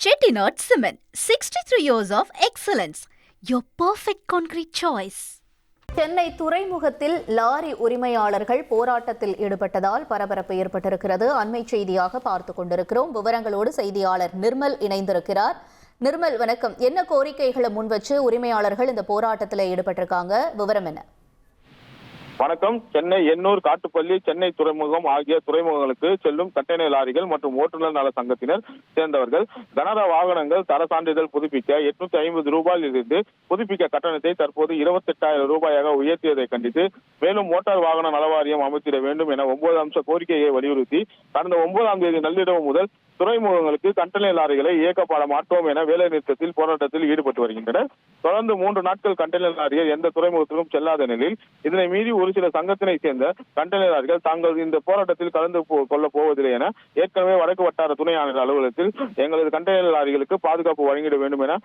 Chettinad Cement, 63 years of excellence. Your perfect concrete choice. Chennai துறைமுகத்தில் lorry உரிமையாளர்கள் போராட்டத்தில் ஈடுபட்டதால் பரபரப்பு ஏற்பட்டிருக்கிறது. அண்மை செய்தியாக பார்த்துக் கொண்டிருக்கிறோம். விவரங்களோடு செய்தியாளர் நிர்மல் இணைந்திருக்கிறார். நிர்மல், வணக்கம். என்ன கோரிக்கைகளை முன்வச்சு உரிமையாளர்கள் இந்த போராட்டத்தில் ஈடுபட்டிருக்காங்க? விவரம் என்ன? வணக்கம். சென்னை எண்ணூர், காட்டுப்பள்ளி, சென்னை துறைமுகம் ஆகிய துறைமுகங்களுக்கு செல்லும் கண்டெய்னர் லாரிகள் மற்றும் ஓட்டுநர் நல சங்கத்தினர் சேர்ந்தவர்கள் கனரக வாகனங்கள் தர சான்றிதழ் புதுப்பிக்க 850 ரூபாயிலிருந்து புதுப்பிக்க கட்டணத்தை தற்போது 28,000 ரூபாயாக உயர்த்தியதை கண்டித்து மேலும் மோட்டார் வாகன நலவாரியம் அமைத்திட வேண்டும் என 9 அம்ச கோரிக்கையை வலியுறுத்தி கடந்த 9ஆம் தேதி நள்ளிரவு முதல் துறைமுகங்களுக்கு கண்டெய்னர் லாரிகளை இயக்கப்பட மாட்டோம் என வேலை நிறுத்தத்தில் போராட்டத்தில் ஈடுபட்டு வருகின்றனர். தொடர்ந்து 3 நாட்கள் கண்டெய்னர் லாரிகள் எந்த துறைமுகத்திலும் செல்லாத நிலையில் இதனை மீறி ஒரு சில சங்கத்தினை சேர்ந்த கண்டெய்னர் லாரிகள் தாங்கள் இந்த போராட்டத்தில் கலந்து கொள்ளப் போவதில்லை என ஏற்கனவே வடக்கு வட்டார துணை ஆணையர் அலுவலகத்தில் எங்களது கண்டெய்னர் லாரிகளுக்கு பாதுகாப்பு வழங்கிட வேண்டும் என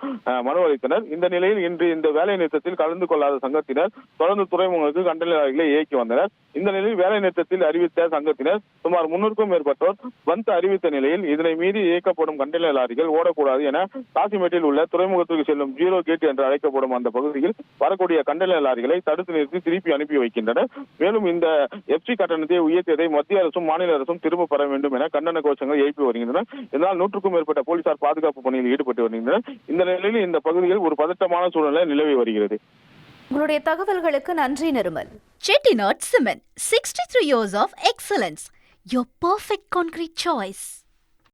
மனு அளித்தனர். இந்த நிலையில் இன்று இந்த வேலை நிறுத்தத்தில் கலந்து கொள்ளாத சங்கத்தினர் தொடர்ந்து துறைமுகங்களுக்கு கண்டெய்னர் லாரிகளை இயக்கி வந்தனர். இந்த நிலையில் வேலை நிறுத்தத்தில் அறிவித்த சங்கத்தினர் சுமார் 300க்கும் மேற்பட்டோர் வந்து அறிவித்த நிலையில் இதனை மீறி இயக்கப்படும் கண்டெய்னர் லாரிகள் ஓடக்கூடாது என காசிமேட்டில் உள்ள துறைமுகத்திற்கு செல்லும் ஜீரோ கேட் என்று அழைக்கப்படும் அந்த பகுதியில் வரக்கூடிய கண்டெய்னர் லாரிகளை தடுத்து நிறுத்தி திருப்பி அனுப்பி வைக்கின்றனர். மேலும் இந்த எஃப்சி கட்டணத்தை உயர்த்தியதை மத்திய அரசும் மாநில அரசும் திரும்ப பெற வேண்டும் என கண்டன கோஷங்கள் எழுப்பி வருகின்றன. இதனால் 100க்கும் மேற்பட்ட போலீசார் பாதுகாப்பு பணியில் ஈடுபட்டு வருகின்றனர். இந்த நிலையில் இந்த பகுதியில் ஒரு பதட்டமான சூழ்நிலை நிலவி வருகிறது. உங்களுடைய தகவல்களுக்கு நன்றி Nirmal. Chettinad Cement, 63 years of excellence. Your perfect concrete choice.